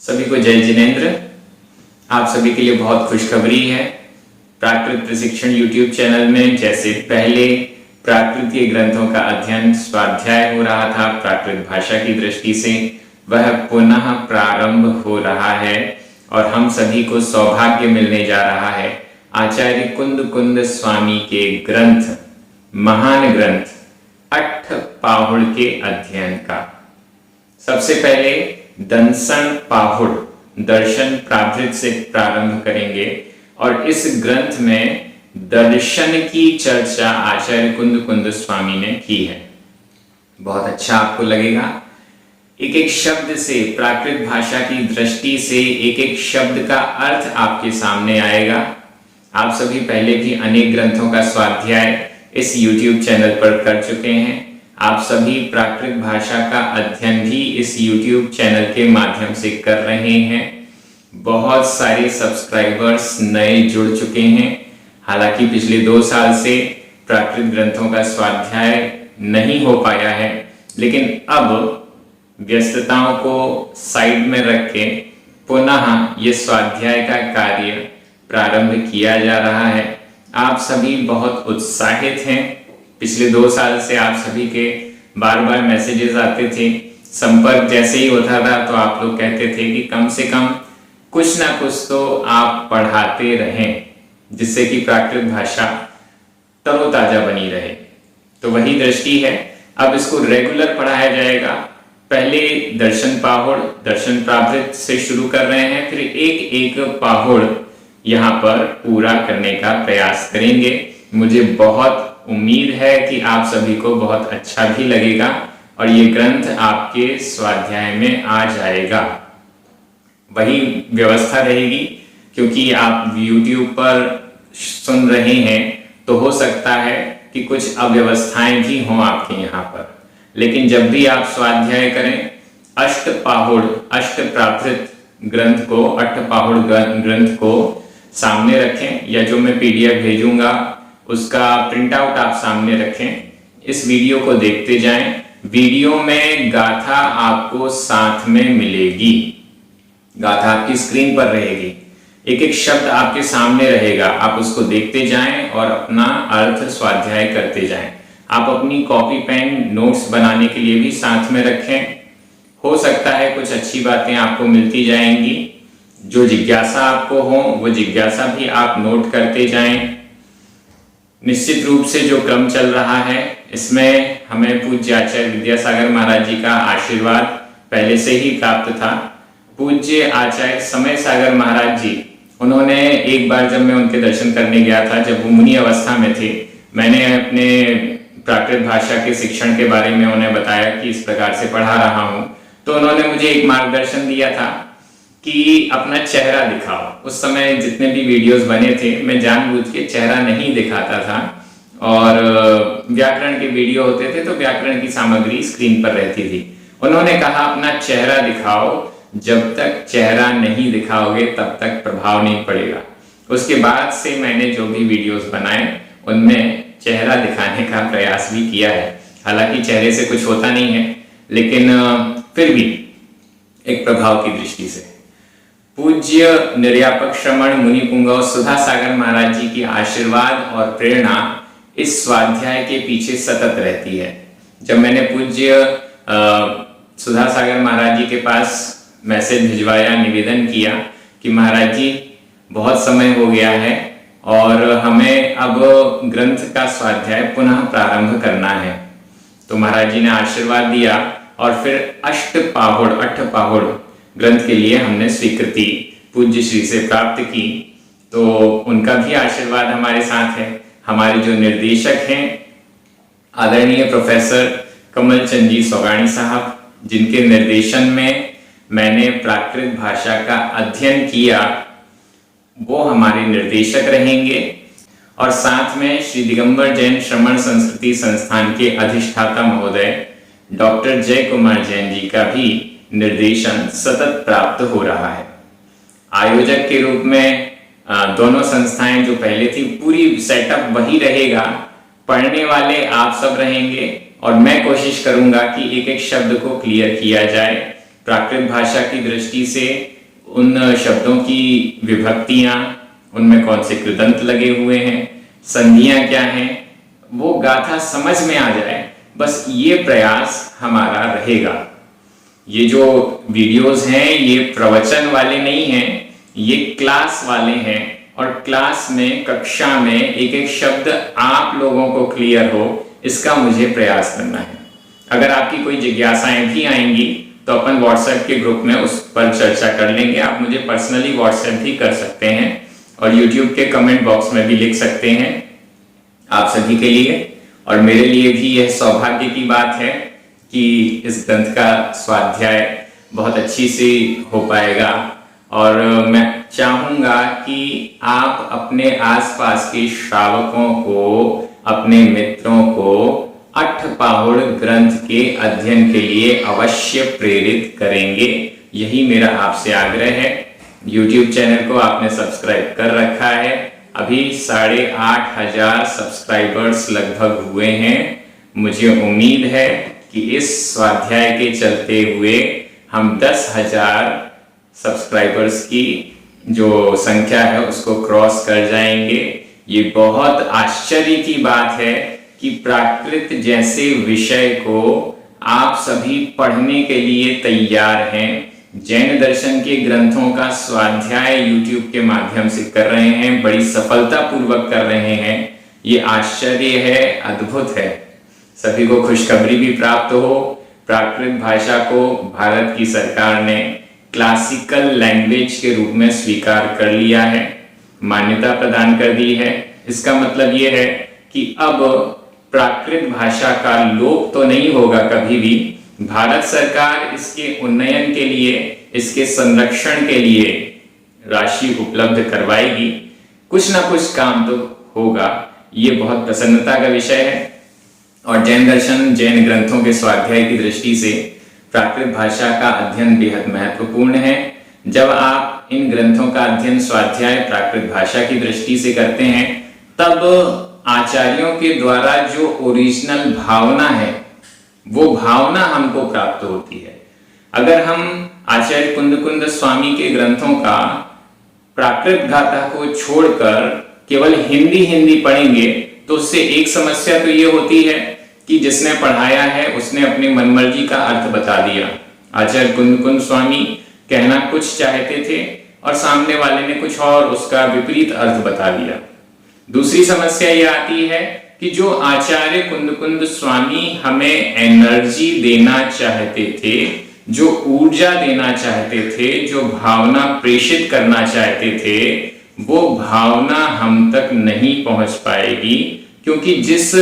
सभी को जय जिनेंद्र। आप सभी के लिए बहुत खुशखबरी है। प्राकृत प्रशिक्षण यूट्यूब चैनल में जैसे पहले प्राकृत के ग्रंथों का अध्ययन स्वाध्याय हो रहा था प्राकृत भाषा की दृष्टि से, वह पुनः प्रारंभ हो रहा है और हम सभी को सौभाग्य मिलने जा रहा है आचार्य कुंद कुंद स्वामी के ग्रंथ, महान ग्रंथ अट्ठपाहुड़ के अध्ययन का। सबसे पहले दंसन पाहुड़ दर्शन प्राभृत से प्रारंभ करेंगे और इस ग्रंथ में दर्शन की चर्चा आचार्य कुंद कुंद स्वामी ने की है। बहुत अच्छा आपको लगेगा। एक एक शब्द से, प्राकृत भाषा की दृष्टि से एक एक शब्द का अर्थ आपके सामने आएगा। आप सभी पहले भी अनेक ग्रंथों का स्वाध्याय इस YouTube चैनल पर कर चुके हैं। आप सभी प्राकृत भाषा का अध्ययन भी इस YouTube चैनल के माध्यम से कर रहे हैं। बहुत सारे सब्सक्राइबर्स नए जुड़ चुके हैं। हालांकि पिछले 2 साल से प्राकृत ग्रंथों का स्वाध्याय नहीं हो पाया है, लेकिन अब व्यस्तताओं को साइड में रख के पुनः ये स्वाध्याय का कार्य प्रारंभ किया जा रहा है। आप सभी बहुत उत्साहित हैं। पिछले 2 साल से आप सभी के बार बार मैसेजेस आते थे, संपर्क जैसे ही होता था तो आप लोग कहते थे कि कम से कम कुछ ना कुछ तो आप पढ़ाते रहें, जिससे कि प्राकृत भाषा तरोताजा बनी रहे। तो वही दृष्टि है। अब इसको रेगुलर पढ़ाया जाएगा। पहले दर्शन पाहुड़, दर्शन प्राभृत से शुरू कर रहे हैं, फिर एक एक पाहुड़ यहाँ पर पूरा करने का प्रयास करेंगे। मुझे बहुत उम्मीद है कि आप सभी को बहुत अच्छा भी लगेगा और ये ग्रंथ आपके स्वाध्याय में आ जाएगा। वही व्यवस्था रहेगी, क्योंकि आप YouTube पर सुन रहे हैं तो हो सकता है कि कुछ अव्यवस्थाएं भी हों आपके यहाँ पर। लेकिन जब भी आप स्वाध्याय करें, अष्टपाहुड़, अष्ट प्राकृत ग्रंथ को, अट्ठपाहुड़ ग्रंथ को सामने रखें, या जो मैं PDF भेजूंगा उसका प्रिंट आउट आप सामने रखें। इस वीडियो को देखते जाएं। वीडियो में गाथा आपको साथ में मिलेगी। गाथा आपकी स्क्रीन पर रहेगी, एक एक शब्द आपके सामने रहेगा। आप उसको देखते जाएं और अपना अर्थ स्वाध्याय करते जाएं। आप अपनी कॉपी पेन नोट्स बनाने के लिए भी साथ में रखें। हो सकता है कुछ अच्छी बातें आपको मिलती जाएंगी। जो जिज्ञासा आपको हो वो जिज्ञासा भी आप नोट करते जाएं। निश्चित रूप से जो क्रम चल रहा है इसमें हमें पूज्य आचार्य विद्यासागर महाराज जी का आशीर्वाद पहले से ही प्राप्त था। पूज्य आचार्य समय सागर महाराज जी, उन्होंने एक बार जब मैं उनके दर्शन करने गया था, जब वो मुनि अवस्था में थे, मैंने अपने प्राकृत भाषा के शिक्षण के बारे में उन्हें बताया कि इस प्रकार से पढ़ा रहा हूँ, तो उन्होंने मुझे एक मार्गदर्शन दिया था कि अपना चेहरा दिखाओ। उस समय जितने भी वीडियोस बने थे मैं जानबूझ के चेहरा नहीं दिखाता था, और व्याकरण के वीडियो होते थे तो व्याकरण की सामग्री स्क्रीन पर रहती थी। उन्होंने कहा अपना चेहरा दिखाओ, जब तक चेहरा नहीं दिखाओगे तब तक प्रभाव नहीं पड़ेगा। उसके बाद से मैंने जो भी वीडियोस बनाए उनमें चेहरा दिखाने का प्रयास भी किया है। हालांकि चेहरे से कुछ होता नहीं है, लेकिन फिर भी एक प्रभाव की दृष्टि से। पूज्य निर्यापक श्रमण मुनि पुंगव सुधा सागर महाराज जी की आशीर्वाद और प्रेरणा इस स्वाध्याय के पीछे सतत रहती है। जब मैंने पूज्य सुधा सागर महाराज जी के पास मैसेज भिजवाया, निवेदन किया कि महाराज जी बहुत समय हो गया है और हमें अब ग्रंथ का स्वाध्याय पुनः प्रारंभ करना है, तो महाराज जी ने आशीर्वाद दिया और फिर अष्टपाहुड़, अट्ठपाहुड़ ग्रंथ के लिए हमने स्वीकृति पूज्य श्री से प्राप्त की। तो उनका भी आशीर्वाद हमारे साथ है। हमारे जो निर्देशक हैं आदरणीय प्रोफेसर कमल चंद जी सौगानी साहब, जिनके निर्देशन में मैंने प्राकृत भाषा का अध्ययन किया, वो हमारे निर्देशक रहेंगे। और साथ में श्री दिगंबर जैन श्रमण संस्कृति संस्थान के अधिष्ठाता महोदय डॉक्टर जय कुमार जैन जी का भी निर्देशन सतत प्राप्त हो रहा है। आयोजक के रूप में दोनों संस्थाएं जो पहले थी, पूरी सेटअप वही रहेगा। पढ़ने वाले आप सब रहेंगे और मैं कोशिश करूंगा कि एक एक शब्द को क्लियर किया जाए। प्राकृत भाषा की दृष्टि से उन शब्दों की विभक्तियां, उनमें कौन से कृदंत लगे हुए हैं, संधियां क्या हैं, वो गाथा समझ में आ जाए, बस ये प्रयास हमारा रहेगा। ये जो वीडियोस हैं ये प्रवचन वाले नहीं हैं, ये क्लास वाले हैं, और क्लास में, कक्षा में एक एक शब्द आप लोगों को क्लियर हो, इसका मुझे प्रयास करना है। अगर आपकी कोई जिज्ञासाएं भी आएंगी तो अपन व्हाट्सएप के ग्रुप में उस पर चर्चा कर लेंगे। आप मुझे पर्सनली व्हाट्सएप भी कर सकते हैं और यूट्यूब के कमेंट बॉक्स में भी लिख सकते हैं। आप सभी के लिए और मेरे लिए भी यह सौभाग्य की बात है कि इस ग्रंथ का स्वाध्याय बहुत अच्छी से हो पाएगा, और मैं चाहूंगा कि आप अपने आसपास के श्रावकों को, अपने मित्रों को अठपाहुड़ ग्रंथ के अध्ययन के लिए अवश्य प्रेरित करेंगे। यही मेरा आपसे आग्रह है। YouTube चैनल को आपने सब्सक्राइब कर रखा है, अभी 8,500 सब्सक्राइबर्स लगभग हुए हैं। मुझे उम्मीद है कि इस स्वाध्याय के चलते हुए हम 10,000 सब्सक्राइबर्स की जो संख्या है उसको क्रॉस कर जाएंगे। ये बहुत आश्चर्य की बात है कि प्राकृत जैसे विषय को आप सभी पढ़ने के लिए तैयार हैं, जैन दर्शन के ग्रंथों का स्वाध्याय YouTube के माध्यम से कर रहे हैं, बड़ी सफलता पूर्वक कर रहे हैं। ये आश्चर्य है, अद्भुत है। सभी को खुशखबरी भी प्राप्त हो। प्राकृत भाषा को भारत की सरकार ने क्लासिकल लैंग्वेज के रूप में स्वीकार कर लिया है, मान्यता प्रदान कर दी है। इसका मतलब ये है कि अब प्राकृत भाषा का लोप तो नहीं होगा कभी भी। भारत सरकार इसके उन्नयन के लिए, इसके संरक्षण के लिए राशि उपलब्ध करवाएगी। कुछ ना कुछ काम तो होगा। ये बहुत प्रसन्नता का विषय है। और जैन दर्शन, जैन ग्रंथों के स्वाध्याय की दृष्टि से प्राकृत भाषा का अध्ययन बेहद महत्वपूर्ण है। जब आप इन ग्रंथों का अध्ययन, स्वाध्याय प्राकृत भाषा की दृष्टि से करते हैं, तब आचार्यों के द्वारा जो ओरिजिनल भावना है वो भावना हमको प्राप्त होती है। अगर हम आचार्य कुंद स्वामी के ग्रंथों का प्राकृत गाथा को छोड़कर केवल हिंदी पढ़ेंगे तो उससे एक समस्या तो ये होती है कि जिसने पढ़ाया है उसने अपनी मनमर्जी का अर्थ बता दिया। आचार्य कुंद स्वामी कहना कुछ चाहते थे और सामने वाले ने कुछ और उसका विपरीत अर्थ बता दिया। दूसरी समस्या ये आती है कि जो आचार्य कुंद स्वामी हमें एनर्जी देना चाहते थे, जो ऊर्जा देना चाहते थे, जो भावना प्रेषित करना चाहते थे, वो भावना हम तक नहीं पहुंच पाएगी, क्योंकि जिस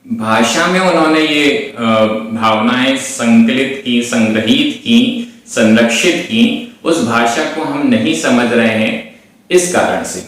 भाषा में उन्होंने ये भावनाएं संकलित की, संग्रहित की, संरक्षित की, उस भाषा को हम नहीं समझ रहे हैं इस कारण से।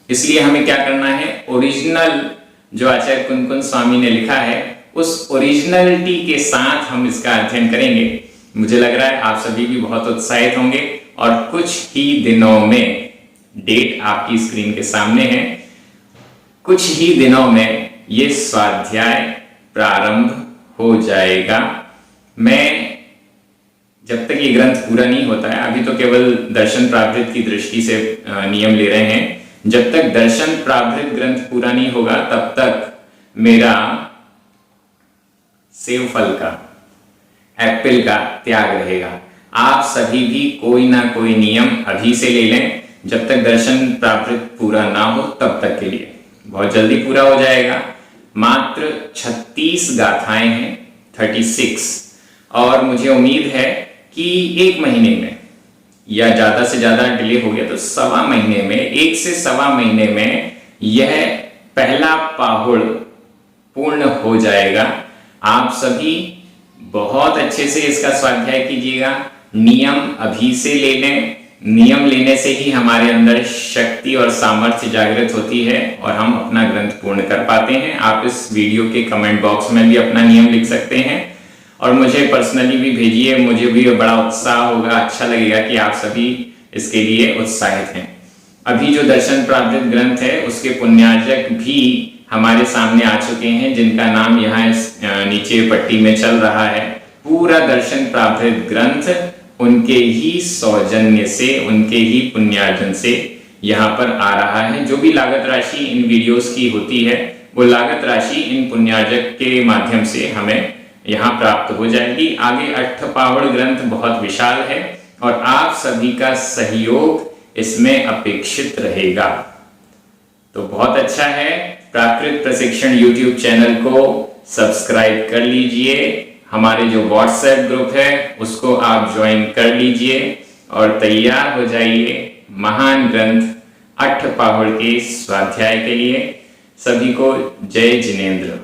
इसलिए हमें क्या करना है, ओरिजिनल जो आचार्य कुंद स्वामी ने लिखा है उस ओरिजिनलिटी के साथ हम इसका अध्ययन करेंगे। मुझे लग रहा है आप सभी भी बहुत उत्साहित होंगे और कुछ ही दिनों में, डेट आपकी स्क्रीन के सामने है, कुछ ही दिनों में ये स्वाध्याय प्रारंभ हो जाएगा। मैं जब तक ये ग्रंथ पूरा नहीं होता है, अभी तो केवल दर्शन प्रावृत की दृष्टि से नियम ले रहे हैं, जब तक दर्शन प्रावृत ग्रंथ पूरा नहीं होगा तब तक मेरा सेव फल का, एप्पल का त्याग रहेगा। आप सभी भी कोई ना कोई नियम अभी से ले लें, जब तक दर्शन प्रावृत पूरा ना हो तब तक के लिए। बहुत जल्दी पूरा हो जाएगा। मात्र 36 गाथाएं हैं, 36, और मुझे उम्मीद है कि 1 महीने में, या ज्यादा से ज्यादा डिले हो गया तो 1.25 महीने में, 1 से 1.25 महीने में यह पहला पाहुड़ पूर्ण हो जाएगा। आप सभी बहुत अच्छे से इसका स्वाध्याय कीजिएगा। नियम अभी से ले लें। नियम लेने से ही हमारे अंदर शक्ति और सामर्थ्य जागृत होती है और हम अपना ग्रंथ पूर्ण कर पाते हैं। आप इस वीडियो के कमेंट बॉक्स में भी अपना नियम लिख सकते हैं और मुझे पर्सनली भी भेजिए। मुझे भी बड़ा उत्साह होगा, अच्छा लगेगा कि आप सभी इसके लिए उत्साहित हैं। अभी जो दर्शन प्रावृत ग्रंथ है उसके पुण्यार्जक भी हमारे सामने आ चुके हैं, जिनका नाम यहाँ नीचे पट्टी में चल रहा है। पूरा दर्शन प्राकृत ग्रंथ उनके ही सौजन्य से, उनके ही पुण्यार्जन से यहाँ पर आ रहा है। जो भी लागत राशि इन वीडियोस की होती है वो लागत राशि इन पुण्यार्जक के माध्यम से हमें यहाँ प्राप्त हो जाएगी। आगे अष्टपावड़ ग्रंथ बहुत विशाल है और आप सभी का सहयोग इसमें अपेक्षित रहेगा। तो बहुत अच्छा है, प्राकृत प्रशिक्षण YouTube चैनल को सब्सक्राइब कर लीजिए। हमारे जो व्हाट्सएप ग्रुप है उसको आप ज्वाइन कर लीजिए और तैयार हो जाइए महान ग्रंथ अष्टपावड़ के स्वाध्याय के लिए। सभी को जय जिनेंद्र।